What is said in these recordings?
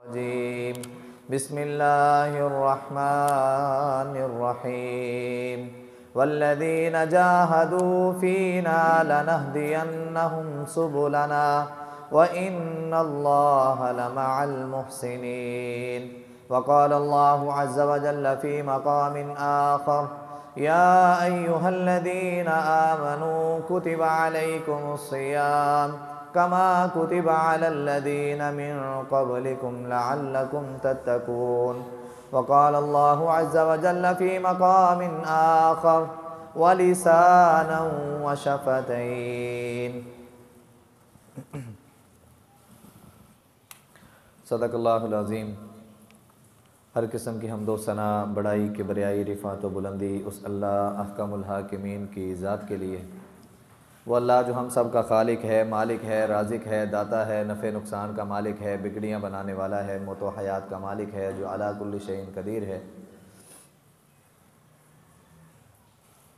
रजीम बिस्मिल्लाहिर्रहमानिर्रहीम वल्लज़ीना जाहदू फ़ीना लनहदियन्नहुम सुबुलना व इन्नल्लाहा लमअल मुहसिनीन। वक़ालल्लाहु अज़्ज़ व जल्ल फ़ी मक़ामिन आख़र या अय्युहल्लज़ीना आमनू कुतिबा अलैकुमुस्सियाम कमा कुतिबा अलल्लज़ीना मिन क़ब्लिकुम लअल्लकुम तत्तक़ून। वक़ालल्लाहु अज़्ज़ व जल्ल फ़ी मक़ामिन आख़र व लिसानन व शफ़तैन। सदक़ल्लाहुल अज़ीम। हर किस्म की हम्दो सना, बड़ाई, किबरियाई, रिफ़ात व बुलंदी उस अल्लाह अहकमुल हाकिमीन की ज़ात के लिए। वो अल्लाह जो हम सब का खालिक है, मालिक है, राज़िक है, दाता है, नफ़े नुकसान का मालिक है, बिगड़ियाँ बनाने वाला है, मौत व हयात का मालिक है, जो अला कुल्लि शैइन कदीर है।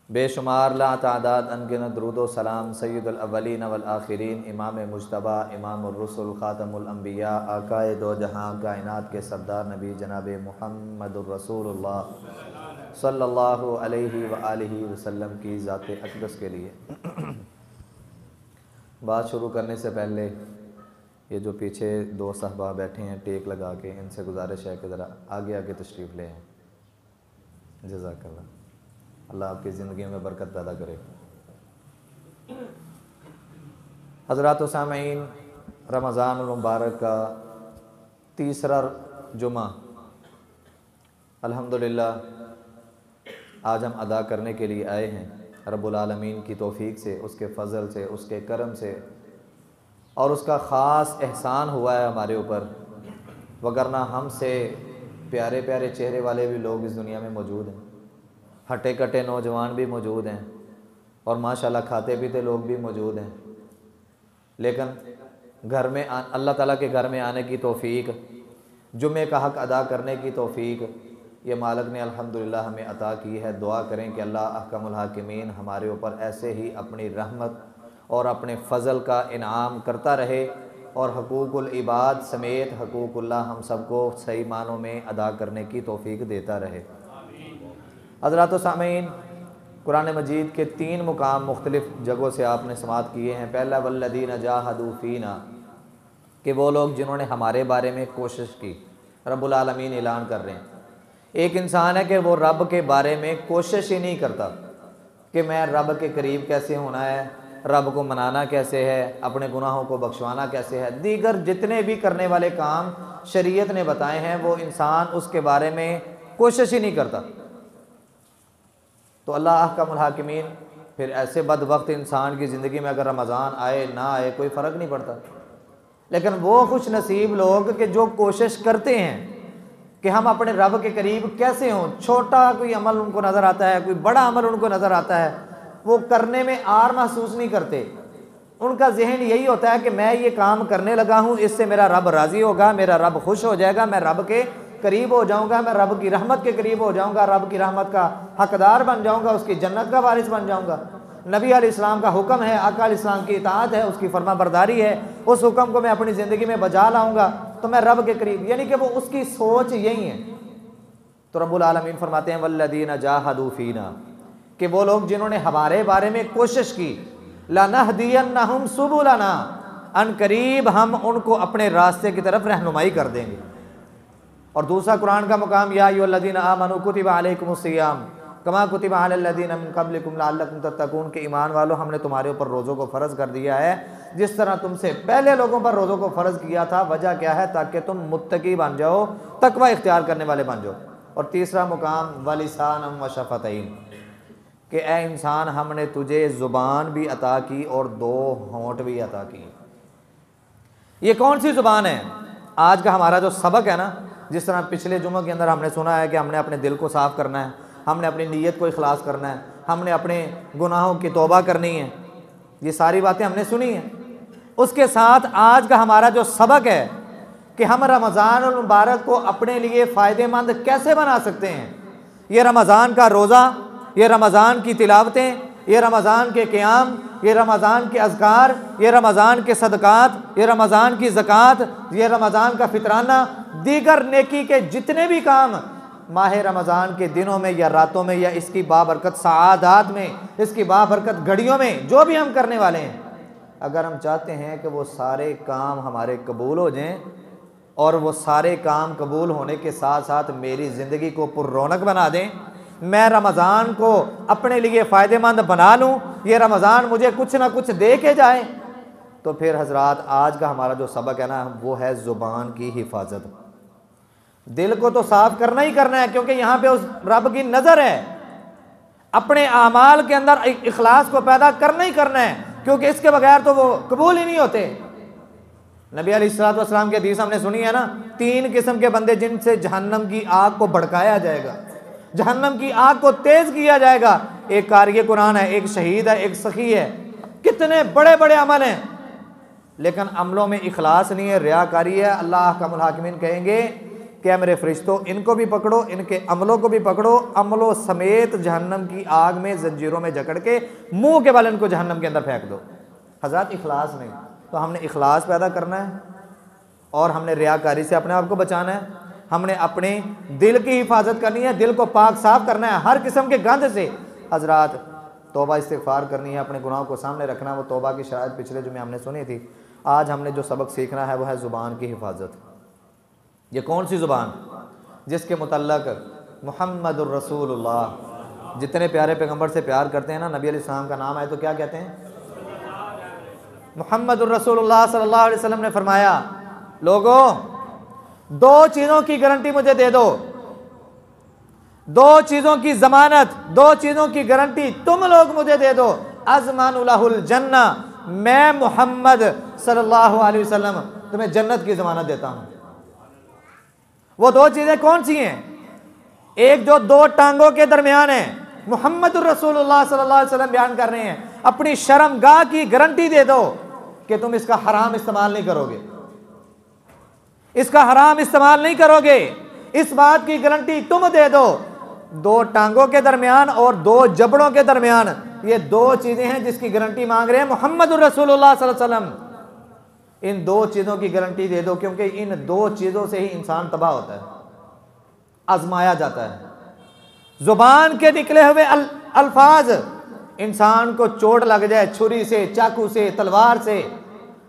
बेशुमार ला तादाद अनगिनत दुरूद व सलाम सय्यदुल अव्वलीन वल आखिरीन, इमाम मुज्तबा, इमामुर रुसुल, खातमुल अंबिया, आकाए दो जहां, कायनात के सरदार नबी जनाब मुहम्मदुर रसूलुल्लाह सल्लल्लाहु अलैहि व आलिहि वसल्लम की ज़ात अक़दस के लिए। बात शुरू करने से पहले ये जो पीछे दो साहबा बैठे हैं टेक लगा के, इनसे गुजारिश है कि ज़रा आगे आगे तशरीफ़ ले आएँ। जज़ाकल्लाह, अल्लाह आपकी ज़िंदगी में बरकत पैदा करे। हज़रात व सामईन, रमज़ानुल मुबारक का तीसरा जुमा अल्हम्दुलिल्लाह आज हम अदा करने के लिए आए हैं। रब्बुल आलमीन की तौफ़ीक़ से, उसके फ़ज़ल से, उसके करम से और उसका ख़ास एहसान हुआ है हमारे ऊपर, वगरना हमसे प्यारे प्यारे चेहरे वाले भी लोग इस दुनिया में मौजूद हैं, हटे कटे नौजवान भी मौजूद हैं और माशाल्लाह खाते पीते लोग भी मौजूद हैं। लेकिन घर में अल्लाह ताला के घर में आने की तौफ़ीक़, जुमे का हक़ अदा करने की तौफ़ीक़ ये मालिक ने अल्हम्दुलिल्लाह हमें अता की है। दुआ करें कि अल्लाह अहकमुल हाकिमीन हमारे ऊपर ऐसे ही अपनी रहमत और अपने फ़ज़ल का इनाम करता रहे और हकूक़ुल इबाद समेत हकूक़ुल्लाह हम सबको सही मानों में अदा करने की तौफ़ीक़ देता रहे। हज़रात व सामईन, कुरान मजीद के 3 मुकाम मुख्तलिफ़ जगहों से आपने समाअत किए हैं। पहला वल्लज़ीना जाहदू फ़ीना, कि वो लोग जिन्होंने हमारे बारे में कोशिश की। रब्बुल आलमीन ऐलान कर रहे हैं, एक इंसान है कि वो रब के बारे में कोशिश ही नहीं करता कि मैं रब के करीब कैसे होना है, रब को मनाना कैसे है, अपने गुनाहों को बख्शवाना कैसे है। दीगर जितने भी करने वाले काम शरीयत ने बताए हैं वो इंसान उसके बारे में कोशिश ही नहीं करता। तो अल्लाह अहकमुल हाकिमीन फिर ऐसे बदबख्त इंसान की ज़िंदगी में अगर रमज़ान आए ना आए कोई फ़र्क नहीं पड़ता, लेकिन वो खुश नसीब लोग कि जो कोशिश करते हैं कि हम अपने रब के करीब कैसे हों। छोटा कोई अमल उनको नज़र आता है, कोई बड़ा अमल उनको नज़र आता है, वो करने में आर महसूस नहीं करते। उनका जहन यही होता है कि मैं ये काम करने लगा हूँ, इससे मेरा रब राज़ी होगा, मेरा रब खुश हो जाएगा, मैं रब के करीब हो जाऊँगा, मैं रब की रहमत के करीब हो जाऊँगा, रब की रहमत का हकदार बन जाऊँगा, उसकी जन्नत का वारिस बन जाऊँगा। नबी अलैहिस्सलाम का हुक्म है, आका अलैहिस्सलाम की इताअत है, उसकी फरमाबरदारी है, उस हुक्म को मैं अपनी ज़िंदगी में बजा लाऊँगा तो मैं रब के करीब, यानी कि वो उसकी सोच यही है। तो रब्बुल आलमीन फरमाते हैं वल्लज़ीना जाहदू फ़ीना, कि वो लोग जिन्होंने हमारे बारे में कोशिश की, लनहदियन्नहुम सुबुलना, अनकरीब हम उनको अपने रास्ते की तरफ रहनुमाई कर देंगे। और दूसरा कुरान का मुकाम या अय्युहल्लज़ीना आमनू कुतिबा अलैकुमुस्सियाम कमा कुतिबा अलल्लज़ीना मिन क़ब्लिकुम लअल्लकुम तत्तक़ून, के ईमान वालों हमने तुम्हारे ऊपर रोज़ों को फ़र्ज़ कर दिया है जिस तरह तुमसे पहले लोगों पर रोज़ों को फ़र्ज़ किया था। वजह क्या है? ताकि तुम मुत्तकी बन जाओ, तकवा इख्तियार करने वाले बन जाओ। और तीसरा मुकाम वलिसानम व शफ़तैन, कि ए इंसान हमने तुझे ज़ुबान भी अता की और 2 होंठ भी अता किए। ये कौन सी ज़ुबान है? आज का हमारा जो सबक है ना, जिस तरह पिछले जुम्मों के अंदर हमने सुना है कि हमने अपने दिल को साफ़ करना है, हमने अपनी नीयत को इखलास करना है, हमने अपने गुनाहों की तौबा करनी है, ये सारी बातें हमने सुनी हैं। उसके साथ आज का हमारा जो सबक है कि हम रमज़ानुल मुबारक को अपने लिए फ़ायदेमंद कैसे बना सकते हैं। ये रमज़ान का रोज़ा, ये रमज़ान की तिलावतें, ये रमज़ान के क़याम, ये रमज़ान के अज़कार, ये रमज़ान के सदक़ात, ये रमज़ान की ज़कात, ये रमज़ान का फ़ितराना, दीगर नेकी के जितने भी काम माह रमज़ान के दिनों में या रातों में या इसकी बाबरकत सआदात में, इसकी बाबरकत घड़ियों में जो भी हम करने वाले हैं, अगर हम चाहते हैं कि वो सारे काम हमारे कबूल हो जाएं और वो सारे काम कबूल होने के साथ साथ मेरी ज़िंदगी को पुररौनक बना दें, मैं रमज़ान को अपने लिए फ़ायदेमंद बना लूँ, ये रमज़ान मुझे कुछ ना कुछ दे के जाए, तो फिर हजरात आज का हमारा जो सबक है ना, वो है ज़ुबान की हिफाजत। दिल को तो साफ करना ही करना है, क्योंकि यहाँ पे उस रब की नज़र है। अपने आमाल के अंदर इखलास को पैदा करना ही करना है, क्योंकि इसके बगैर तो वो कबूल ही नहीं होते। नबी अलैहिस्सलातु वस्सलाम की हदीस हमने सुनी है ना, 3 किस्म के बंदे जिनसे जहन्नम की आग को भड़काया जाएगा, जहन्नम की आग को तेज किया जाएगा। एक कारी कुरान है, एक शहीद है, एक सखी है। कितने बड़े बड़े अमल हैं, लेकिन अमलों में इखलास नहीं है, रियाकारी है। अल्लाह अहकमुल हाकिमीन कहेंगे कि मेरे फरिश्तों, इनको भी पकड़ो, इनके अमलों को भी पकड़ो, अमलों समेत जहन्नम की आग में जंजीरों में जकड़ के मुंह के बल इनको जहन्नम के अंदर फेंक दो। हज़रत इखलास नहीं, तो हमने इखलास पैदा करना है और हमने रियाकारी से अपने आप को बचाना है। हमने अपने दिल की हिफाजत करनी है, दिल को पाक साफ करना है हर किस्म के गंद से। हजरात तौबा इस्तिग़फ़ार करनी है, अपने गुनाहों को सामने रखना। वो तौबा की शायद पिछले जुमे हमने सुनी थी। आज हमने जो सबक सीखना है वो है ज़ुबान की हिफाजत। ये कौन सी ज़ुबान? जिसके मुतल्लक़ मुहम्मदुर रसूलुल्लाह, जितने प्यारे पैगम्बर से प्यार करते हैं ना, नबी अलैहिस्सलाम का नाम आए तो क्या कहते हैं? मुहम्मदुर रसूलुल्लाह सल्लल्लाहु अलैहि वसल्लम ने फरमाया, लोगों 2 चीज़ों की गारंटी मुझे दे दो, 2 चीज़ों की ज़मानत, 2 चीज़ों की गारंटी तुम लोग मुझे दे दो। अज़मानु लहुल जन्ना, मैं मोहम्मद सल्लल्लाहु अलैहि वसल्लम तुम्हें जन्नत की ज़मानत देता हूँ। वो 2 चीज़ें कौन सी हैं? एक जो 2 टांगों के दरमियान है, मुहम्मदुर रसूलुल्लाह सल्लल्लाहु अलैहि वसल्लम बयान कर रहे हैं, अपनी शर्मगाह की गारंटी दे दो कि तुम इसका हराम इस्तेमाल नहीं करोगे, इसका हराम इस्तेमाल नहीं करोगे, इस बात की गारंटी तुम दे दो। 2 टांगों के दरमियान और 2 जबड़ों के दरमियान, ये 2 चीजें हैं जिसकी गारंटी मांग रहे हैं मुहम्मदुर रसूलुल्लाह सल्लल्लाहु अलैहि वसल्लम। इन 2 चीजों की गारंटी दे दो, क्योंकि इन 2 चीजों से ही इंसान तबाह होता है, आजमाया जाता है। जुबान के निकले हुए अल्फाज, इंसान को चोट लग जाए छुरी से, चाकू से, तलवार से,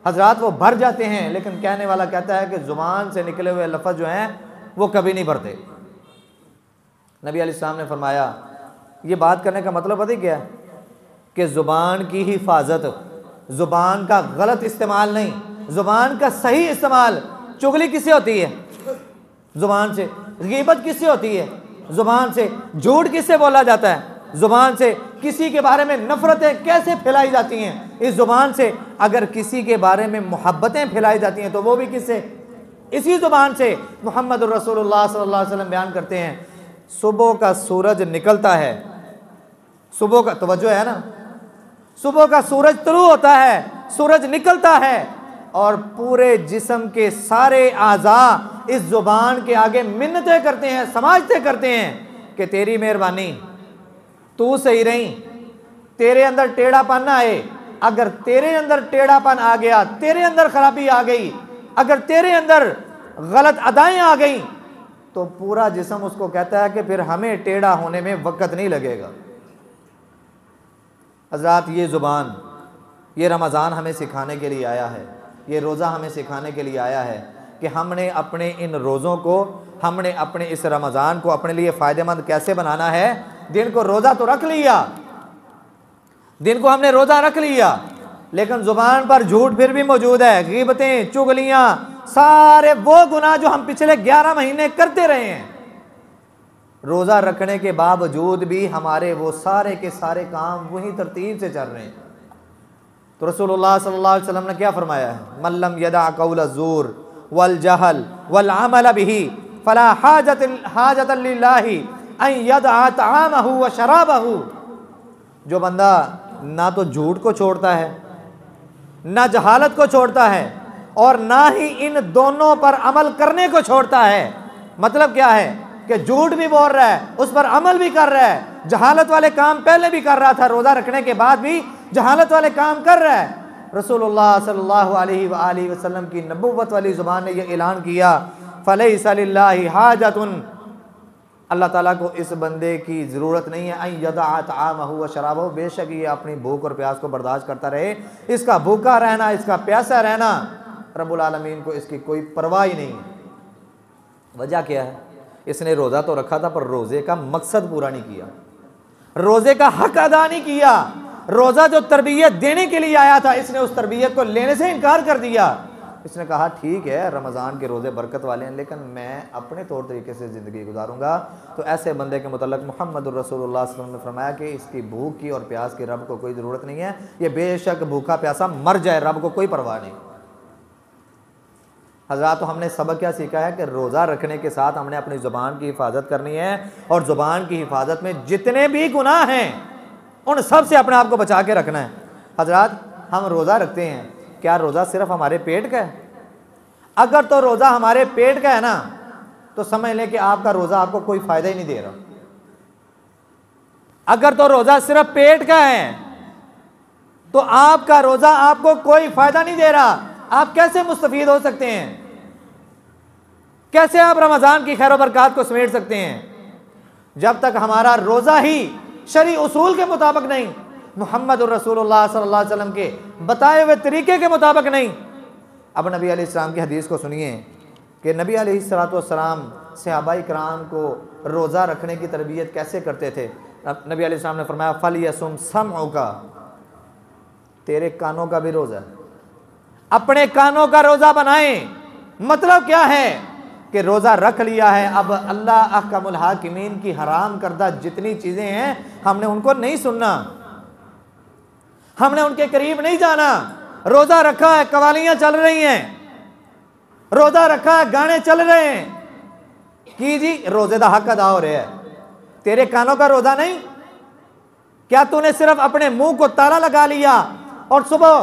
हजरात वो भर जाते हैं, लेकिन कहने वाला कहता है कि जुबान से निकले हुए लफ्ज़ जो हैं वो कभी नहीं भरते। नबी अलैहिस्सलाम ने फरमाया, ये बात करने का मतलब पता ही क्या है? कि ज़ुबान की हिफाजत, ज़ुबान का गलत इस्तेमाल नहीं, ज़ुबान का सही इस्तेमाल। चुगली किससे होती है? ज़ुबान से। गीबत किससे होती है? ज़ुबान से। झूठ किससे बोला जाता है? ज़ुबान से। किसी के बारे में नफ़रतें कैसे फैलाई जाती हैं? इस ज़ुबान से। अगर किसी के बारे में मोहब्बतें फैलाई जाती हैं तो वो भी किससे? इसी ज़ुबान से। मुहम्मद रसूलुल्लाह सल्लल्लाहु अलैहि वसल्लम बयान करते हैं, सुबह का सूरज निकलता है, सुबह का तवज्जो है ना, सुबह का सूरज तुलू होता है, सूरज निकलता है और पूरे जिस्म के सारे आज़ा इस ज़ुबान के आगे मिन्नतें करते हैं, समाजते करते हैं कि तेरी मेहरबानी, तू सही रही, तेरे अंदर टेढ़ापन ना आए। अगर तेरे अंदर टेढ़ापन आ गया, तेरे अंदर खराबी आ गई, अगर तेरे अंदर गलत अदाएं आ गई, तो पूरा जिस्म उसको कहता है कि फिर हमें टेढ़ा होने में वक्त नहीं लगेगा। हज़रात, ये ज़ुबान, ये रमज़ान हमें सिखाने के लिए आया है, ये रोज़ा हमें सिखाने के लिए आया है कि हमने अपने इन रोज़ों को, हमने अपने इस रमज़ान को अपने लिए फ़ायदेमंद कैसे बनाना है। दिन को रोज़ा तो रख लिया, दिन को हमने रोज़ा रख लिया, लेकिन ज़ुबान पर झूठ फिर भी मौजूद है, गीबतें, चुगलियाँ, सारे वो गुनाह जो हम पिछले 11 महीने करते रहे हैं। रोज़ा रखने के बावजूद भी हमारे वो सारे के सारे काम वही तरतीब से चल रहे हैं। तो रसूलुल्लाह सल्लल्लाहु अलैहि वसल्लम ने क्या फरमाया है? मल्लम यदा कौल ज़ूर वल जहल वल अमल बिही फला हाजत लिल्लाहि अन यदअ तआमहु व शराबहु। जो बंदा ना तो झूठ को छोड़ता है, ना जहालत को छोड़ता है, और ना ही इन दोनों पर अमल करने को छोड़ता है। मतलब क्या है कि झूठ भी बोल रहा है, उस पर अमल भी कर रहा है, जहालत वाले काम पहले भी कर रहा था, रोज़ा रखने के बाद भी जहालत वाले काम कर रहा है। रसूलुल्लाह सल्लल्लाहु अलैहि वसल्लम की नबुव्वत वाली ज़ुबान ने यह ऐलान किया फलैसा लिल्लाहि हाजतुन, अल्लाह ताला को इस बंदे की ज़रूरत नहीं है अन यदअ तआमहु व शराबहु, बेशक ये अपनी भूख और प्यास को बर्दाश्त करता रहे, इसका भूखा रहना, इसका प्यासा रहना रब्बुल आलमीन को इसकी कोई परवाह ही नहीं। वजह क्या है? इसने रोज़ा तो रखा था पर रोज़े का मकसद पूरा नहीं किया, रोज़े का हक अदा नहीं किया। रोज़ा जो तरबियत देने के लिए आया था, इसने उस तरबियत को लेने से इनकार कर दिया। इसने कहा ठीक है रमज़ान के रोज़े बरकत वाले हैं, लेकिन मैं अपने तौर तरीके से ज़िंदगी गुजारूंगा। तो ऐसे बंदे के मुतल्लिक़ मुहम्मदुर रसूलुल्लाह सल्लल्लाहु अलैहि वसल्लम ने फरमाया कि इसकी भूख की और प्यास की रब को कोई ज़रूरत नहीं है, ये बेशक भूखा प्यासा मर जाए, रब को कोई परवाह नहीं। हज़रात, तो हमने सबक क्या सीखा है कि रोज़ा रखने के साथ हमने अपनी ज़ुबान की हिफाजत करनी है, और ज़ुबान की हिफाजत में जितने भी गुनाह हैं उन सब से अपने आप को बचा के रखना है। हज़रात, हम रोज़ा रखते हैं, क्या रोज़ा सिर्फ हमारे पेट का है? अगर तो रोज़ा हमारे पेट का है ना, तो समझ लें कि आपका रोज़ा आपको कोई फ़ायदा ही नहीं दे रहा। अगर तो रोज़ा सिर्फ पेट का है तो आपका रोज़ा आपको कोई फ़ायदा नहीं दे रहा। आप कैसे मुस्तफ़ीद हो सकते हैं? कैसे आप रमज़ान की खैर बरकत को समेट सकते हैं जब तक हमारा रोज़ा ही शरी उसूल के मुताबिक नहीं, मुहम्मदुर रसूलुल्लाह सल्लल्लाहु अलैहि वसल्लम के बताए हुए तरीके के मुताबिक नहीं। अब नबी अलैहिस्सलाम की हदीस को सुनिए कि नबी अलैहिस्सलाम सहाबाए किराम को रोज़ा रखने की तरबियत कैसे करते थे। नबी अलैहिस्सलाम ने फरमाया फलयसुम समउका, तेरे कानों का भी रोज़ा, अपने कानों का रोज़ा बनाएं। मतलब क्या है कि रोज़ा रख लिया है, अब अल्लाह अहकमुल हाकिमीन की हराम करदा जितनी चीज़ें हैं हमने उनको नहीं सुनना, हमने उनके करीब नहीं जाना। रोज़ा रखा है, कवालियाँ चल रही हैं, रोज़ा रखा है, गाने चल रहे हैं, कि जी रोज़े का हक अदा हो रहा है, तेरे कानों का रोज़ा नहीं। क्या तूने सिर्फ अपने मुंह को ताला लगा लिया और सुबह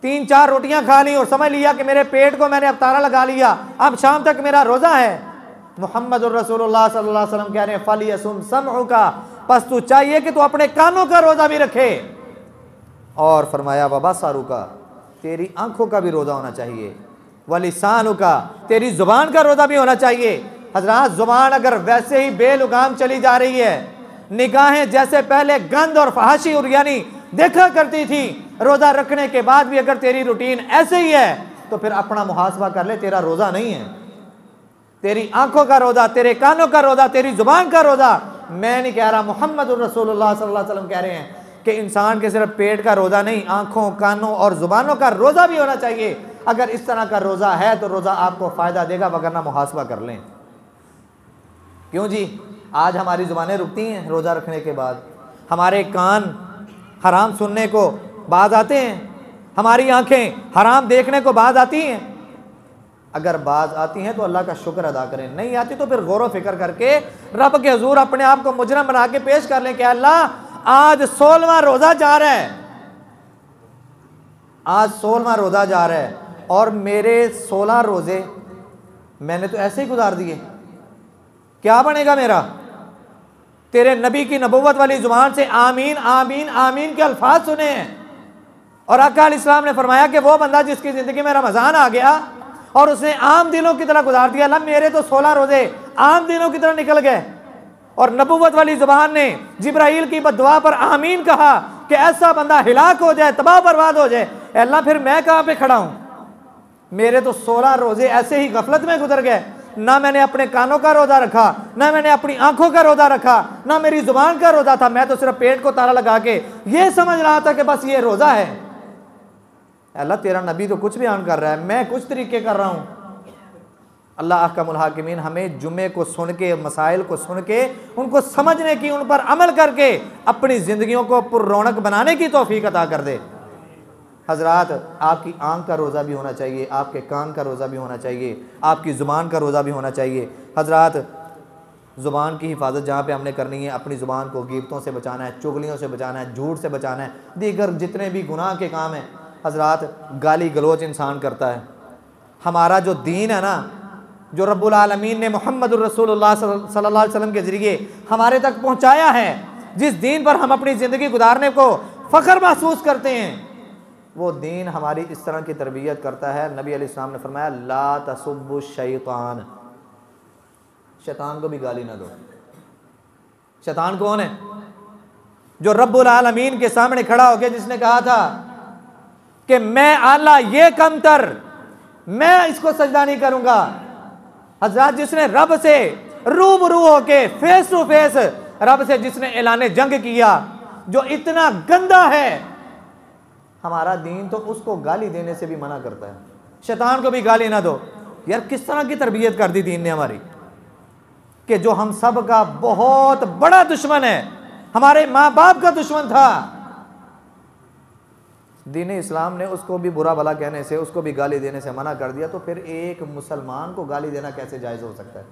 3-4 रोटियां खा ली और समझ लिया कि मेरे पेट को मैंने अब ताला लगा लिया, अब शाम तक मेरा रोज़ा है? मुहम्मदुर रसूलुल्लाह सल्लल्लाहु अलैहि वसल्लम कह रहे हैं फलयसुम समउका, बस तू चाहिए कि तू अपने कानों का रोज़ा भी रखे। और फरमाया वबसरू का, तेरी आंखों का भी रोज़ा होना चाहिए, वलिसानु का, तेरी ज़ुबान का रोज़ा भी होना चाहिए। हज़रात, ज़ुबान अगर वैसे ही बेलुगाम चली जा रही है, निगाहें जैसे पहले गंद और फहाशी और यानी देखा करती थी, रोज़ा रखने के बाद भी अगर तेरी रूटीन ऐसे ही है तो फिर अपना मुहासबा कर ले, तेरा रोज़ा नहीं है। तेरी आंखों का रोज़ा, तेरे कानों का रोज़ा, तेरी ज़ुबान का रोज़ा। मैं नहीं कह रहा, मुहम्मदुर रसूलुल्लाह सल्लल्लाहु अलैहि वसल्लम कह रहे हैं कि इंसान के सिर्फ पेट का रोज़ा नहीं, आंखों, कानों और ज़ुबानों का रोज़ा भी होना चाहिए। अगर इस तरह का रोज़ा है तो रोज़ा आपको फ़ायदा देगा, वगरना मुहासबा कर लें। क्यों जी? आज हमारी ज़ुबानें रुकती हैं रोज़ा रखने के बाद, हमारे कान हराम सुनने को बाज आते हैं, हमारी आंखें हराम देखने को बाज आती हैं। अगर बाज आती हैं तो अल्लाह का शुक्र अदा करें, नहीं आती तो फिर गौर व फिक्र करके रब के हुजूर अपने आप को मुजरम बना के पेश कर लें कि अल्लाह आज 16वां रोज़ा जा रहा है, आज 16वां रोज़ा जा रहा है और मेरे 16 रोज़े मैंने तो ऐसे ही गुजार दिए, क्या बनेगा मेरा? तेरे नबी की नबुव्वत वाली जुबान से आमीन आमीन आमीन के अल्फाज सुने हैं। और आका अलैहिस्सलाम ने फरमाया कि वो बंदा जिसकी ज़िंदगी में रमज़ान आ गया और उसने आम दिनों की तरह गुजार दिया, अल्लाह मेरे तो 16 रोज़े आम दिनों की तरह निकल गए। और नबुव्वत वाली ज़ुबान ने जिब्राइल की बद्दुआ पर आमीन कहा कि ऐसा बंदा हिलाक हो जाए, तबाह बर्बाद हो जाए। अल्लाह फिर मैं कहाँ पे खड़ा हूँ? मेरे तो 16 रोज़े ऐसे ही गफलत में गुजर गए, ना मैंने अपने कानों का रोज़ा रखा, ना मैंने अपनी आंखों का रोज़ा रखा, ना मेरी ज़ुबान का रोज़ा था। मैं तो सिर्फ पेट को ताला लगा के ये समझ रहा था कि बस ये रोज़ा है। अल्लाह तेरा नबी तो कुछ बयान कर रहा है, मैं कुछ तरीके कर रहा हूँ। अल्लाह अहकमुल हाकिमीन हमें जुमे को सुन के, मसाइल को सुन के, उनको समझने की, उन पर अमल करके अपनी ज़िंदगियों को पुररौनक बनाने की तौफीक अता कर दे। हज़रात, आपकी आंख का रोज़ा भी होना चाहिए, आपके कान का रोज़ा भी होना चाहिए, आपकी ज़ुबान का रोज़ा भी होना चाहिए। हज़रात, ज़ुबान की हिफाजत जहाँ पे हमने करनी है, अपनी ज़ुबान को गिबतों से बचाना है, चुगलियों से बचाना है, झूठ से बचाना है, दीगर जितने भी गुनाह के काम हैं। हज़रात, गाली गलोच इंसान करता है। हमारा जो दीन है ना, जो रब्बुल आलमीन ने मुहम्मदुर रसूलुल्लाह सल्लल्लाहु अलैहि वसल्लम के ज़रिए हमारे तक पहुँचाया है, जिस दीन पर हम अपनी ज़िंदगी गुजारने को फ़ख्र महसूस करते हैं, वो दीन हमारी इस तरह की तरबियत करता है। नबी अलैहिस्सलाम ने फरमाया ला तसुब्बु शैतान, शैतान को भी गाली ना दो। शैतान कौन है? जो रब्बुल आलमीन के सामने खड़ा हो गया, जिसने कहा था कि मैं आला ये कमतर, मैं इसको सजदा नहीं करूंगा। हजरत जिसने रब से रूबरू होके फेस टू फेस रब से जिसने ऐलान जंग किया, जो इतना गंदा है, हमारा दीन तो उसको गाली देने से भी मना करता है। शैतान को भी गाली ना दो। यार किस तरह की तरबियत कर दी दीन ने हमारी, कि जो हम सब का बहुत बड़ा दुश्मन है, हमारे माँ बाप का दुश्मन था, दीन इस्लाम ने उसको भी बुरा भला कहने से, उसको भी गाली देने से मना कर दिया। तो फिर एक मुसलमान को गाली देना कैसे जायज़ हो सकता है?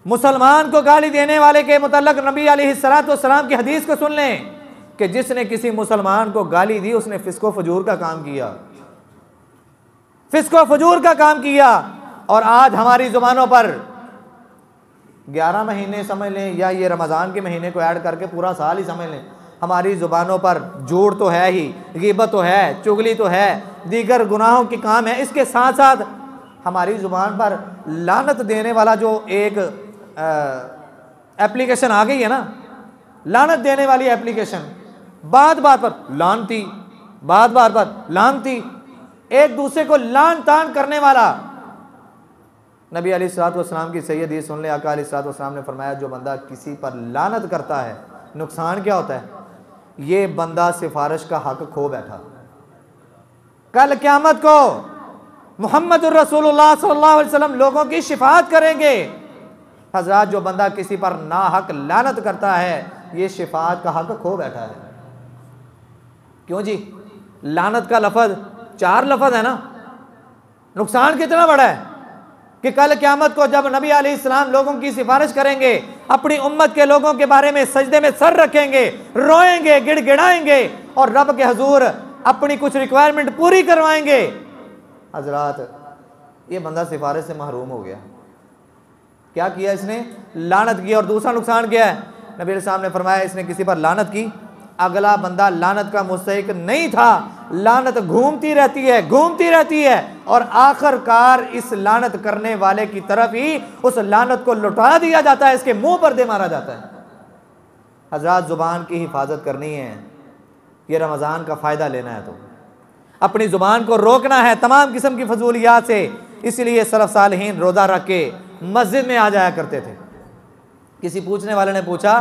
मुसलमान को गाली देने वाले के मुतल्लक नबी अलैहिस्सलाम की हदीस को सुन लें कि जिसने किसी मुसलमान को गाली दी उसने फिस्को फजूर का काम किया, फिस्को फजूर का काम किया। और आज हमारी जुबानों पर 11 महीने समझ लें, या ये रमज़ान के महीने को ऐड करके पूरा साल ही समझ लें, हमारी ज़ुबानों पर झूठ तो है ही, ग़ीबत तो है, चुगली तो है, दीगर गुनाहों के काम है। इसके साथ साथ हमारी ज़ुबान पर लानत देने वाला जो एक एप्लीकेशन आ गई है ना, लानत देने वाली एप्लीकेशन, बात बात पर लानती, बात बात पर लानती, एक दूसरे को लान तान करने वाला। नबी अलैहिस्सलाम की सही हदीस सुन ले, आका अलैहिस्सलाम ने फरमाया जो बंदा किसी पर लानत करता है, नुकसान क्या होता है? ये बंदा सिफारिश का हक खो बैठा। कल क़यामत को मुहम्मदुर रसूलुल्लाह सल्लल्लाहु अलैहि वसल्लम लोगों की शिफाअत करेंगे। हज़रात जो बंदा किसी पर नाहक लानत करता है, ये शिफाअत का हक खो बैठा है। क्यों जी? लानत का लफ्ज़ 4 लफ्ज़ है ना। नुकसान कितना बड़ा है कि कल क़यामत को जब नबी अलैहिस्सलाम लोगों की सिफारिश करेंगे, अपनी उम्मत के लोगों के बारे में सजदे में सर रखेंगे, रोएंगे, गिड़गिड़ाएंगे और रब के हुजूर अपनी कुछ रिक्वायरमेंट पूरी करवाएंगे। हजरात ये बंदा सिफारिश से महरूम हो गया। क्या किया इसने? लानत किया। और दूसरा नुकसान क्या है? नबी अलैहिस्सलाम ने फरमाया इसने किसी पर लानत की, अगला बंदा लानत का मुस्तहिक नहीं था, लानत घूमती रहती है, घूमती रहती है, और आखिरकार इस लानत करने वाले की तरफ ही उस लानत को लौटा दिया जाता है, इसके मुंह पर दे मारा जाता है। हज़रात ज़ुबान की हिफाजत करनी है, ये रमज़ान का फ़ायदा लेना है तो अपनी ज़ुबान को रोकना है तमाम किस्म की फजूलियात से। इसलिए सलफ़ सालिहीन रोज़ा रख के मस्जिद में आ जाया करते थे। किसी पूछने वाले ने पूछा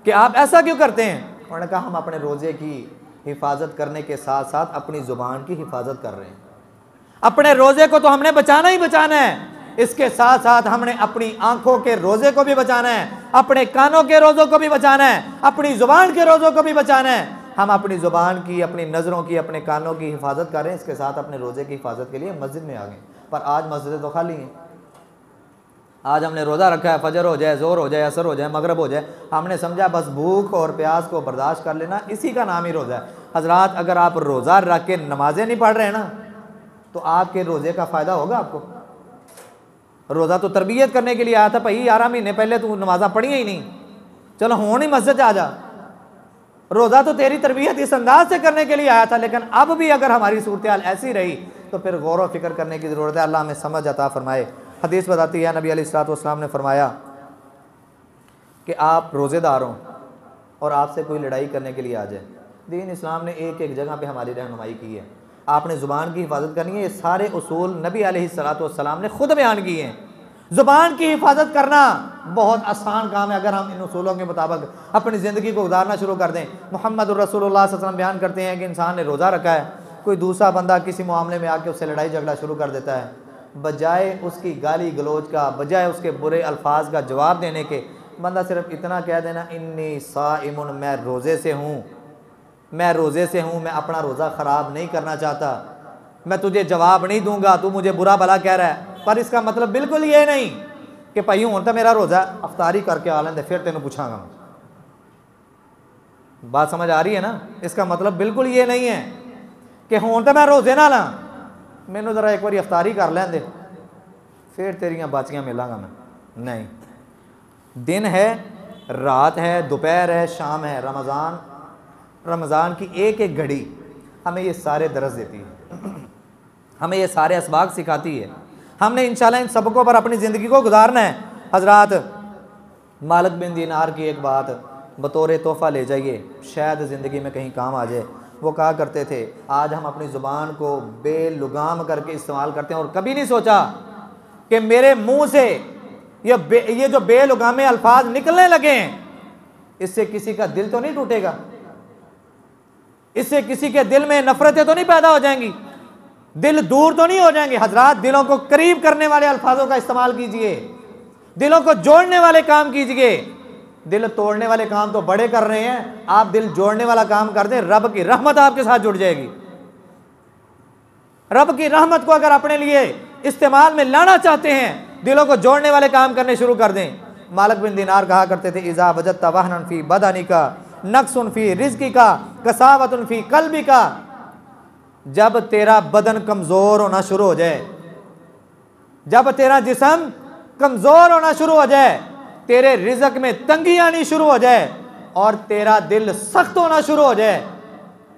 कि आप ऐसा क्यों करते हैं? उन्होंने कहा हम अपने रोज़े की हिफाजत करने के साथ साथ अपनी ज़ुबान की हिफाजत कर रहे हैं। अपने रोज़े को तो हमने बचाना ही बचाना है, इसके साथ साथ हमने अपनी आंखों के रोज़े को भी बचाना है, अपने कानों के रोज़ों को भी बचाना है, अपनी ज़ुबान के रोज़ों को भी बचाना है। हम अपनी ज़ुबान की, अपनी नज़रों की, अपने कानों की हिफाजत करें, इसके साथ अपने रोज़े की हिफाजत के लिए मस्जिद में आ गए। पर आज मस्जिदें तो खाली हैं। आज हमने रोज़ा रखा है, फजर हो जाए, ज़ोर हो जाए, असर हो जाए, मगरब हो जाए, हमने समझा बस भूख और प्यास को बर्दाश्त कर लेना, इसी का नाम ही रोज़ा है। हज़रात अगर आप रोज़ा रख के नमाजें नहीं पढ़ रहे हैं ना, तो आपके रोज़े का फ़ायदा होगा आपको? रोज़ा तो तरबियत करने के लिए आया था भाई, 11 महीने पहले तू नमाज़ा पढ़ी ही नहीं, चलो हो नहीं मस्जिद आ जा। रोज़ा तो तेरी तरबियत इस अंदाज से करने के लिए आया था, लेकिन अब भी अगर हमारी सूरत हाल ऐसी रही तो फिर गौर व फिक्र करने की ज़रूरत है। अल्लाह हमें समझ अता फरमाए। हदीस बताती है नबी अलैहिस्सलाम ने फरमाया कि आप रोज़ेदार हों और आपसे कोई लड़ाई करने के लिए आ जाए, दीन इस्लाम ने एक एक जगह पे हमारी रहनुमाई की है। आपने ज़ुबान की हिफाजत करनी है, ये सारे उसूल नबी अलैहिस्सलाम ने खुद बयान किए हैं। ज़ुबान की हिफाजत करना बहुत आसान काम है अगर हम इन उसूलों के मुताबिक अपनी ज़िंदगी को गुजारना शुरू कर दें। मुहम्मदुर रसूलुल्लाह सल्लल्लाहु अलैहि वसल्लम बयान करते हैं कि इंसान ने रोज़ा रखा है, कोई दूसरा बंदा किसी मामले में आके उससे लड़ाई झगड़ा शुरू कर देता है, बजाय उसकी गाली गलोच का, बजाय उसके बुरे अल्फाज का जवाब देने के, बंदा सिर्फ इतना कह देना इन्नी साइमुन, मैं रोज़े से हूँ, मैं रोज़े से हूँ, मैं अपना रोज़ा ख़राब नहीं करना चाहता, मैं तुझे जवाब नहीं दूंगा, तू मुझे बुरा भला कह रहा है। पर इसका मतलब बिल्कुल ये नहीं कि भाई हूँ तो मेरा रोज़ा अफ्तारी करके आ लेंदे फिर तेन पूछागा। बात समझ आ रही है ना? इसका मतलब बिल्कुल ये नहीं है कि हूँ तो मैं रोज़े ना ला, मैनू ज़रा एक बार अफ्तारी कर लेंदे फिर तेरियां बाचियां मिलांगा मैं। नहीं, दिन है, रात है, दोपहर है, शाम है, रमज़ान की एक एक घड़ी हमें ये सारे दरस देती है, हमें ये सारे असबाक सिखाती है। हमने इंशाल्लाह इन सबकों पर अपनी ज़िंदगी को गुजारना है। हजरात, मालिक बिन दीनार की एक बात बतौर तोहफ़ा ले जाइए, शायद ज़िंदगी में कहीं काम आ जाए। वो कहा करते थे, आज हम अपनी ज़ुबान को बेलुगाम करके इस्तेमाल करते हैं और कभी नहीं सोचा कि मेरे मुंह से ये जो बेलुगामे अल्फाज निकलने लगे हैं, इससे किसी का दिल तो नहीं टूटेगा, इससे किसी के दिल में नफरतें तो नहीं पैदा हो जाएंगी, दिल दूर तो नहीं हो जाएंगे। हजरात, दिलों को करीब करने वाले अल्फाजों का इस्तेमाल कीजिए, दिलों को जोड़ने वाले काम कीजिए। दिल तोड़ने वाले काम तो बड़े कर रहे हैं, आप दिल जोड़ने वाला काम कर दें, रब की रहमत आपके साथ जुड़ जाएगी। रब की रहमत को अगर अपने लिए इस्तेमाल में लाना चाहते हैं, दिलों को जोड़ने वाले काम करने शुरू कर दें। मालिक बिन दीनार कहा करते थे, इज़ा वजदता वहनन फी बदनी का, नक्सन फी रिज़्क़ी का, कसावतन फी क़ल्बी का। जब तेरा बदन कमज़ोर होना शुरू हो जाए, जब तेरा जिस्म कमज़ोर होना शुरू हो जाए, तेरे रिज़्क़ में तंगी आनी शुरू हो जाए और तेरा दिल सख्त होना शुरू हो जाए,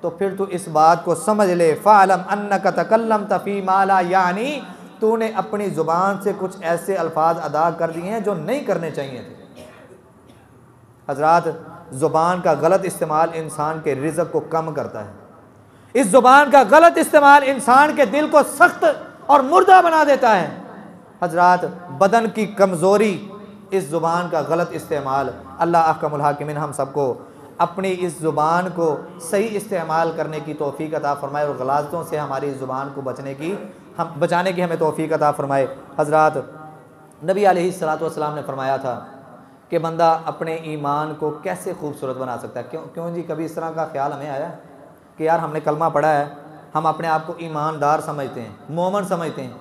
तो फिर तू इस बात को समझ ले, फ़अलम अन्नका तकल्लमत फ़ी मा ला यानी, तूने अपनी ज़ुबान से कुछ ऐसे अल्फाज अदा कर दिए हैं जो नहीं करने चाहिए थे। हजरात, ज़ुबान का गलत इस्तेमाल इंसान के रिज़्क़ को कम करता है। इस ज़ुबान का गलत इस्तेमाल इंसान के दिल को सख्त और मुर्दा बना देता है। हजरात, बदन की कमज़ोरी, इस ज़ुबान का गलत इस्तेमाल। अल्लाह अहकमुल हाकिमीन हम सबको अपनी इस ज़ुबान को सही इस्तेमाल करने की तौफ़ीक़ अता फ़रमाए और गलाज़तों से हमारी ज़ुबान को बचाने की हमें तौफ़ीक़ अता फ़रमाए। हज़रात, नबी अलैहिस्सलातु वस्सलाम ने फ़रमाया था कि बंदा अपने ईमान को कैसे खूबसूरत बना सकता है। क्यों जी, कभी इस तरह का ख्याल हमें आया कि यार हमने कलमा पढ़ा है, हम अपने आप को ईमानदार समझते हैं, मोमिन समझते हैं,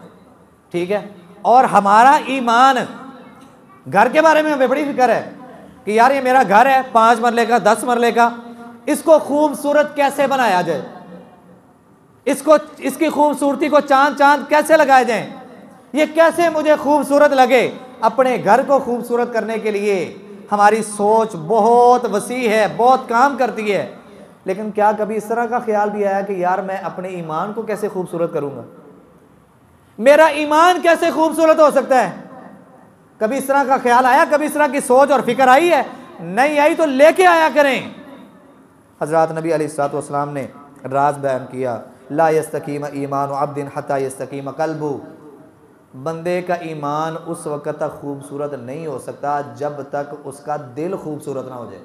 ठीक है, और हमारा ईमान, घर के बारे में हमें बड़ी फिक्र है कि यार ये मेरा घर है 5 मरले का, 10 मरले का, इसको खूबसूरत कैसे बनाया जाए, इसकी खूबसूरती को चांद कैसे लगाए जाए, ये कैसे मुझे खूबसूरत लगे। अपने घर को खूबसूरत करने के लिए हमारी सोच बहुत वसी है, बहुत काम करती है, लेकिन क्या कभी इस तरह का ख्याल भी आया कि यार मैं अपने ईमान को कैसे खूबसूरत करूंगा, मेरा ईमान कैसे खूबसूरत हो सकता है? कभी इस तरह का ख्याल आया? कभी इस तरह की सोच और फिक्र आई है? नहीं आई तो लेके आया करें। हजरत नबी अलैहिस्सलातु वस्सलाम ने राज बयान किया, ला यस्तकीम ईमान अब्दिन हत्ता यस्तकीम क़ल्बु। बंदे का ईमान उस वक़्त तक खूबसूरत नहीं हो सकता जब तक उसका दिल खूबसूरत ना हो जाए।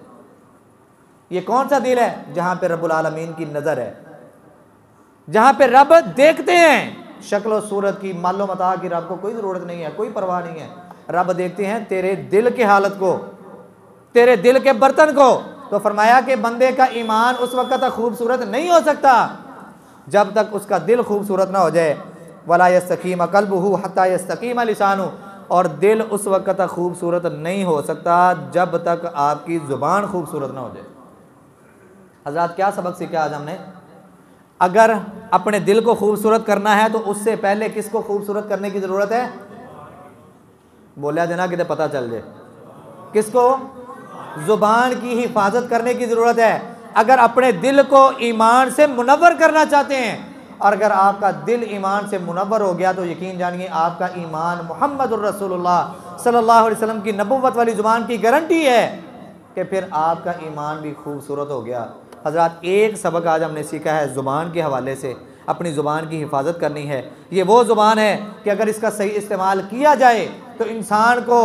ये कौन सा दिल है? जहाँ पे रब्बुल आलमीन की नज़र है, जहाँ पे रब देखते हैं। शक्ल और सूरत की, मालो मता की रब को कोई ज़रूरत नहीं है, कोई परवाह नहीं है। रब देखते हैं तेरे दिल की हालत को, तेरे दिल के बर्तन को। तो फरमाया कि बंदे का ईमान उस वक़्त तक खूबसूरत नहीं हो सकता जब तक उसका दिल खूबसूरत ना हो जाए। वला यस्तकीम क़ल्बुहु हत्ता यस्तकीम लिसानु। और दिल उस वक़्त तक खूबसूरत नहीं हो सकता जब तक आपकी ज़ुबान खूबसूरत ना हो जाए। हज़रात, क्या सबक सीखा आज हमने? अगर अपने दिल को खूबसूरत करना है तो उससे पहले किसको खूबसूरत करने की ज़रूरत है? बोलिया देना कि पता चल जाए। किसको? ज़ुबान की हिफाजत करने की ज़रूरत है। अगर अपने दिल को ईमान से मुनव्वर करना चाहते हैं, और अगर आपका दिल ईमान से मुनव्वर हो गया तो यकीन जानिए आपका ईमान मुहम्मदुर रसूलुल्लाह सल्लल्लाहु अलैहि वसल्लम की नबुव्वत वाली ज़ुबान की गारंटी है कि फिर आपका ईमान भी खूबसूरत हो गया। हज़रात, एक सबक आज हमने सीखा है ज़ुबान के हवाले से, अपनी ज़ुबान की हिफाजत करनी है। ये वो ज़ुबान है कि अगर इसका सही इस्तेमाल किया जाए तो इंसान को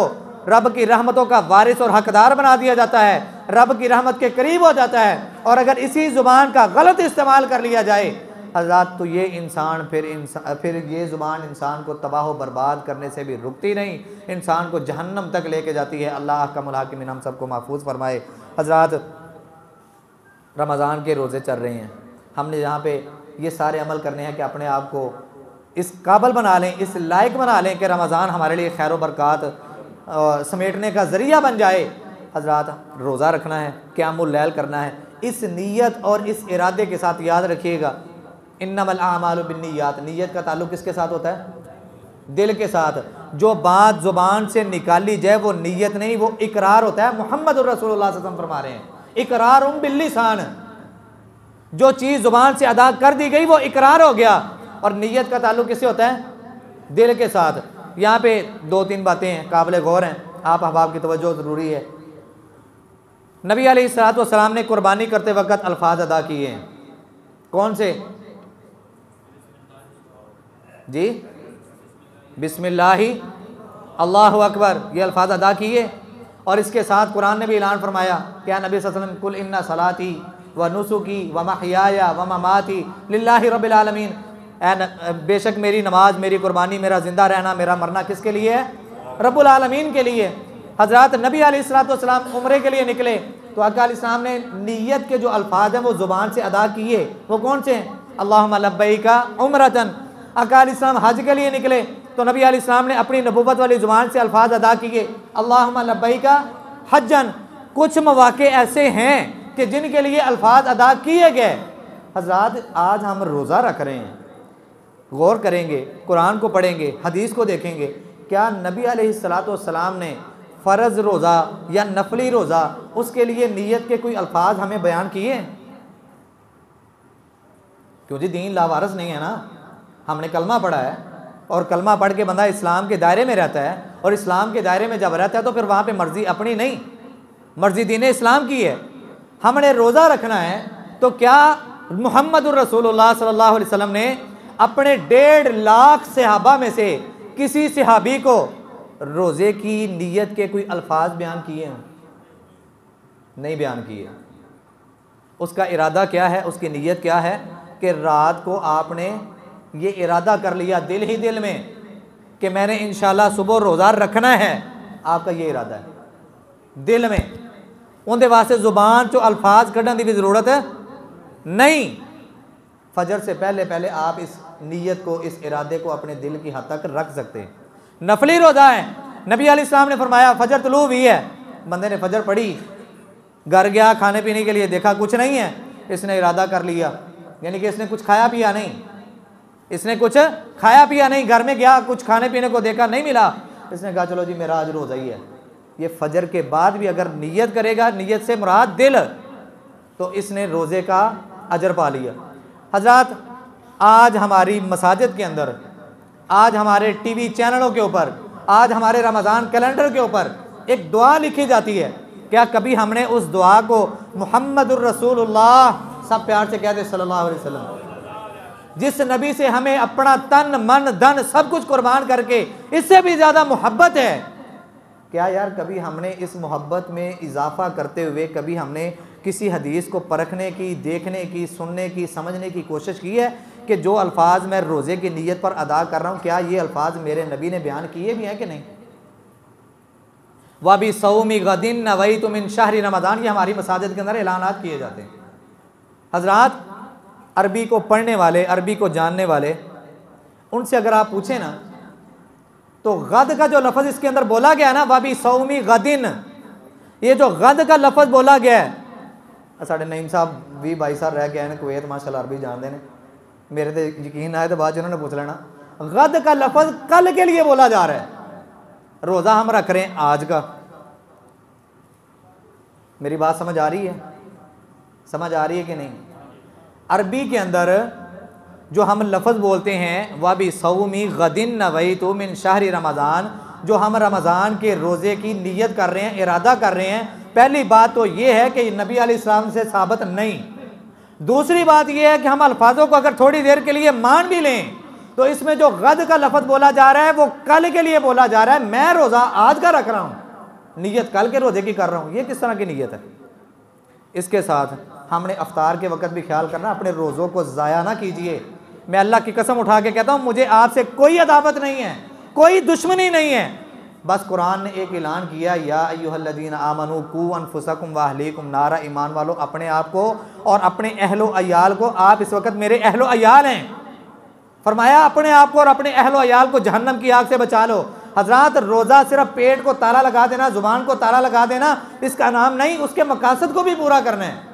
रब की रहमतों का वारिस और हकदार बना दिया जाता है, रब की रहमत के करीब हो जाता है। और अगर इसी ज़ुबान का गलत इस्तेमाल कर लिया जाए हज़रात, तो ये इंसान फिर ये ज़ुबान इंसान को तबाह बर्बाद करने से भी रुकती नहीं, इंसान को जहन्नम तक लेके जाती है। अल्लाह अहकमुल हाकिमीन हम सबको महफूज फरमाए। हज़रात, रमज़ान के रोज़े चल रहे हैं, हमने यहाँ पे ये सारे अमल करने हैं कि अपने आप को इस काबिल बना लें, इस लायक बना लें कि रमज़ान हमारे लिए खैर बरक़ात समेटने का ज़रिया बन जाए। हज़रात, रोज़ा रखना है, क़यामुल लैल करना है, इस नीयत और इस इरादे के साथ। याद रखिएगा, इन्नमल आमालु बिन्नियात, नीयत का ताल्लुक़ किसके साथ होता है? दिल के साथ। जो बात ज़ुबान से निकाली जाए वो नीयत नहीं, वो इकरार होता है। मुहम्मदुर रसूलुल्लाह सल्लल्लाहु अलैहि वसल्लम फरमा रहे हैं, इकरारुम बिल्लिसान। जो चीज़ ज़ुबान से अदा कर दी गई वो इकरार हो गया। और नीयत का ताल्लुक़ किससे होता है? दिल के साथ। यहाँ पे 2-3 बातें हैं, काबिल गौर हैं, आप अहबाब की तवज्जो ज़रूरी है। नबी अलैहिस्सलाम ने कुर्बानी करते वक्त अल्फाज अदा किए हैं, कौन से जी? बिस्मिल्लाहि अल्लाहु अकबर, ये अल्फाज अदा किए। और इसके साथ कुरान ने भी ऐलान फरमाया, क्या नबी सल्लल्लाहु अलैहि वसल्लम, कुल इन्ना सलाती व नुसुकी व महयाया व ममाती लिल्लाहि रब्बिल आलमीन, बेशक मेरी नमाज, मेरी कुर्बानी, मेरा ज़िंदा रहना, मेरा मरना किसके लिए है? रब्बुल आलमीन के लिए। हज़रत नबी अलैहिस्सलाम उम्रे के लिए निकले तो आका अलैहिस्सलाम ने नीयत के जो अल्फाज हैं वो ज़ुबान से अदा किए, वो कौन से हैं? अल्लाहुम्मा लब्बैका उम्रतन। आका अलैहिस्सलाम हज के लिए निकले तो नबी अलैहिस्सलाम ने अपनी नबूवत वाली ज़ुबान से अल्फाज अदा किए, अल्लाहुम्मा लब्बैका हज्जन। कुछ मौक़े ऐसे हैं कि जिनके लिए अल्फाज अदा किए गए। हज़रत आज हम रोज़ा रख रहे हैं, गौर करेंगे, कुरान को पढ़ेंगे, हदीस को देखेंगे, क्या नबी अलैहिस्सलाम ने फ़र्ज़ रोज़ा या नफली रोज़ा उसके लिए नीयत के कोई अल्फाज हमें बयान किए? क्यों जी, दीन लावारस नहीं है ना। हमने कलमा पढ़ा है और कलमा पढ़ के बंदा इस्लाम के दायरे में रहता है, और इस्लाम के दायरे में जब रहता है तो फिर वहाँ पे मर्ज़ी अपनी नहीं, मर्ज़ी दीन इस्लाम की है। हमने रोज़ा रखना है तो क्या मुहम्मदुर रसूलुल्लाह सल्लल्लाहु अलैहि वसल्लम ने अपने 1.5 लाख सहाबा में से किसी सहाबी को रोज़े की नीयत के कोई अल्फाज बयान किए हैं? नहीं बयान किए। उसका इरादा क्या है, उसकी नीयत क्या है कि रात को आपने ये इरादा कर लिया दिल ही दिल में कि मैंने इंशाल्लाह सुबह रोज़ा रखना है। आपका ये इरादा है दिल में, उनके वास्ते ज़ुबान चो अल्फाज कढ़ने की भी ज़रूरत है नहीं। फजर से पहले पहले आप इस नीयत को, इस इरादे को अपने दिल की हद तक रख सकते हैं। नफली रोज़ा है, नबी अलैहिस्सलाम ने फरमाया फजर तुलू हुई है, बंदे ने फजर पढ़ी, घर गया खाने पीने के लिए, देखा कुछ नहीं है, इसने इरादा कर लिया, यानी कि इसने कुछ खाया पिया नहीं, इसने कुछ खाया पिया नहीं, घर में गया कुछ खाने पीने को देखा नहीं मिला, इसने कहा चलो जी मेरा आज रोज़ा ही है। ये फजर के बाद भी अगर नीयत करेगा, नीयत से मुराद दिल, तो इसने रोज़े का अजर पा लिया। हज़रत आज हमारी मसाजिद के अंदर, आज हमारे टीवी चैनलों के ऊपर, आज हमारे रमज़ान कैलेंडर के ऊपर एक दुआ लिखी जाती है। क्या कभी हमने उस दुआ को मुहम्मदुर रसूलुल्लाह, सब प्यार से कहते सल्लल्लाहु अलैहि वसल्लम, जिस नबी से हमें अपना तन मन धन सब कुछ कुर्बान करके इससे भी ज़्यादा मोहब्बत है, क्या यार कभी हमने इस मोहब्बत में इजाफा करते हुए कभी हमने किसी हदीस को परखने की, देखने की, सुनने की, समझने की कोशिश की है कि जो अल्फाज मैं रोज़े की नीयत पर अदा कर रहा हूँ, क्या ये अल्फाज मेरे नबी ने बयान किए भी हैं कि नहीं? वबी सौमी गदिन नवैतु मिन शहरी रमज़ान, ये हमारी मसाजिद के अंदर ऐलानात किए जाते हैं। हज़रात अरबी को पढ़ने वाले, अरबी को जानने वाले, उनसे अगर आप पूछें ना तो गद का जो लफ्ज़ इसके अंदर बोला गया ना, वबी सौमी गदिन, ये जो गद का लफ्ज़ बोला गया है, साढ़े नईम साहब भी भाई साहब रह गए हैं कुवैत, माशाल्लाह अरबी जानते हैं, मेरे तो यकीन आए तो बाद उन्होंने पूछ लेना। गद का लफ्ज़ कल के लिए बोला जा रहा है। रोज़ा हम रख रहे हैं आज का, मेरी बात समझ आ रही है? समझ आ रही है कि नहीं? अरबी के अंदर जो हम लफ्ज़ बोलते हैं वबी सौमी गदिन नवैतु मिन शहरी रमज़ान, जो हम रमज़ान के रोज़े की नीयत कर रहे हैं, इरादा कर रहे हैं, पहली बात तो ये है कि नबी अलैहिस्सलाम से साबित नहीं। दूसरी बात ये है कि हम अल्फाजों को अगर थोड़ी देर के लिए मान भी लें तो इसमें जो गद का लफ्ज़ बोला जा रहा है वो कल के लिए बोला जा रहा है। मैं रोज़ा आज का रख रहा हूँ, नीयत कल के रोज़े की कर रहा हूँ, ये किस तरह की नीयत है? इसके साथ हमने अफ्तार के वक्त भी ख्याल करना, अपने रोज़ों को ज़ाया ना कीजिए। मैं अल्लाह की कसम उठा के कहता हूँ, मुझे आपसे कोई अदावत नहीं है, कोई दुश्मनी नहीं है, बस कुरान ने एक ऐलान किया, या अय्युहल्लज़ीना आमनू कू अनफुसकुम व अहलीकुम नारा, ईमान वालों अपने आप को और अपने अहलो अयाल को, आप इस वक्त मेरे अहलो अयाल हैं, फरमाया अपने आप को और अपने अहलो अयाल को जहन्नम की आग से बचा लो। हजरात रोज़ा सिर्फ पेट को ताला लगा देना, ज़ुबान को ताला लगा देना इसका नाम नहीं, उसके मकासद को भी पूरा करना है।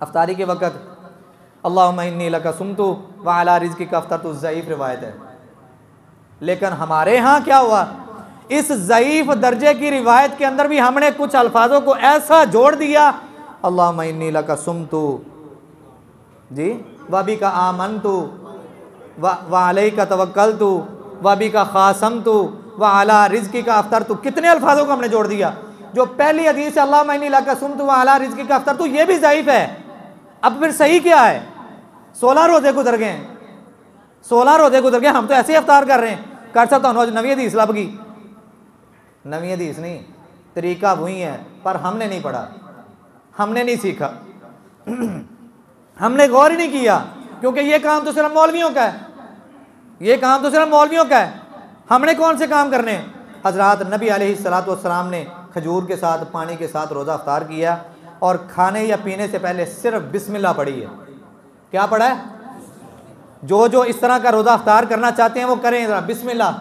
अफ्तारी के वक्त अल्लाहुम्मा इन्नी लका सुमतु व अला रिज़्क़िका अफ़्तरतु, ज़ईफ़ रिवायत है, लेकिन हमारे यहाँ क्या हुआ, इस ज़ईफ़ दर्जे की रिवायत के अंदर भी हमने कुछ अल्फाजों को ऐसा जोड़ दिया, अल्लाहुम्मा इन्नी लका सुमतु जी, वबी का आमन तो व अलैका तवक्कलतु वबी का खासम तो व अला रिज़्क़ी का अफ्तर तो। कितने अल्फाजों को हमने जोड़ दिया। जो पहली हदीस है अल्लाह मैनी लका सुम तो व अला रिज़्क़ी का अफ्तर तो, ये भी ज़ईफ़ है। अब फिर सही क्या है? 16 रोज़े गुजर गए हैं, 16 रोज़े गुजर गए, हम तो ऐसे ही अफ्तार कर रहे हैं। कर सकता हूँ नवी हदीस लब गई, नवी हदीस नहीं, तरीका वही है, पर हमने नहीं पढ़ा, हमने नहीं सीखा, हमने गौर ही नहीं किया, क्योंकि ये काम तो सिर्फ मौलवियों का है, ये काम तो सिर्फ मौलवियों का है। हमने कौन से काम करने हैं? हज़रत नबी अलैहिस्सलातु वस्सलाम ने खजूर के साथ पानी के साथ रोज़ा अफ्तार किया और खाने या पीने से पहले सिर्फ बिस्मिल्लाह पढ़ी है। क्या पढ़ा है? जो जो इस तरह का रोज़ा अफ्तार करना चाहते हैं वो करें ज़रा बिस्मिल्लाह।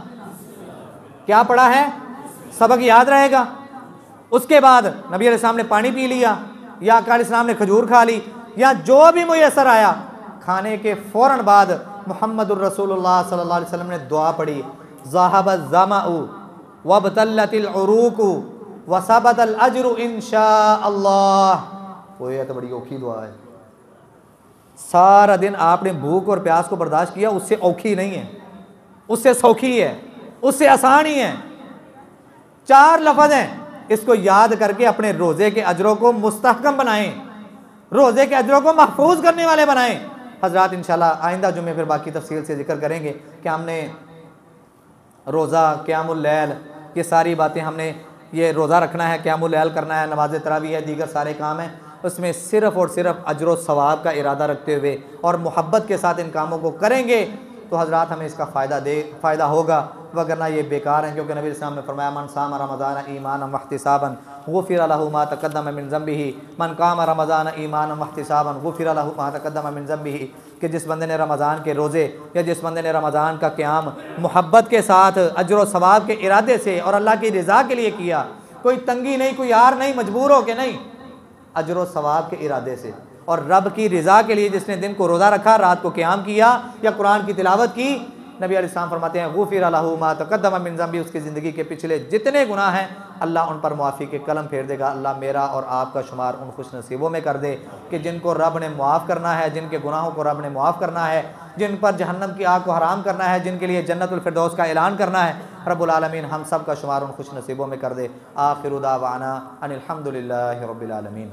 क्या पढ़ा है? सबक याद रहेगा। उसके बाद नबी अलैहिस्सलाम ने पानी पी लिया या आका अलैहिस्सलाम ने खजूर खा ली या जो भी मुयस्सर आया, खाने के फ़ौरन बाद मुहम्मदुर रसूलुल्लाह सल्लल्लाहु अलैहि वसल्लम ने दुआ पढ़ी, ज़ाहबज़ ज़माउ वबतल्लतिल उरूकु वसबतल अज्रु इंशाअल्लाह। वो ये तो बड़ी औखी दुआ है। सारा दिन आपने भूख और प्यास को बर्दाश्त किया, उससे औखी नहीं है, उससे सौखी है, उससे आसान ही है। 4 लफ्ज़ हैं, इसको याद करके अपने रोज़े के अजरों को मुस्तहकम बनाएं, रोज़े के अजरों को महफूज करने वाले बनाएं। हज़रात इंशाल्लाह आइंदा जुमे फिर बाकी तफसील से जिक्र करेंगे कि हमने रोज़ा, क़यामुल लैल, ये सारी बातें हमने, ये रोज़ा रखना है, क़यामुल लैल करना है, नमाज तरावी है, दीगर सारे काम हैं, उसमें सिर्फ़ और सिर्फ अजर व सवाब का इरादा रखते हुए और मोहब्बत के साथ इन कामों को करेंगे तो हज़रात हमें इसका फ़ायदा होगा, वगरना ये बेकार हैं। क्योंकि नबी इस्लाम ने फरमाया, मन साम रमज़ान ईमानन वहतिसाबन गुफ़िर लहु मा तक़द्दम मिन ज़ंबिही, मन काम रमज़ान ईमानन वहतिसाबन गुफ़िर लहु मा तक़द्दम मिन ज़ंबिही। कि जिस बंदे ने रमज़ान के रोज़े या जिस बंदे ने रमज़ान का क़याम मोहब्बत के साथ अजर व सवाब के इरादे से और अल्लाह की रज़ा के लिए किया, कोई तंगी नहीं, कोई यार नहीं, मजबूर हो के नहीं, अजर व सवाब के इरादे से, और रब की रज़ा के लिए जिसने दिन को रोज़ा रखा, रात को क़याम किया या कुरान की तिलावत की, नबी अलैहिस्सलाम फरमाते हैं गुफ़िर लहु मा तक़द्दम मिन ज़ंबी, उसकी ज़िंदगी के पिछले जितने गुनाह हैं अल्लाह उन पर मुआफ़ी के कलम फेर देगा। अल्लाह मेरा और आपका शुमार उन खुश नसीबों में कर दे कि जिनको रब ने मुआफ़ करना है, जिनके गुनाहों को रब ने मुआफ़ करना है, जिन पर जहन्नम की आग को हराम करना है, जिनके लिए जन्नतुल फिरदौस का ऐलान करना है, रब्बुल आलमीन हम सब का शुमार उन खुश नसीबों में कर दे। आखिरु दावाना अनिल हम्दुलिल्लाहि रब्बिल आलमीन।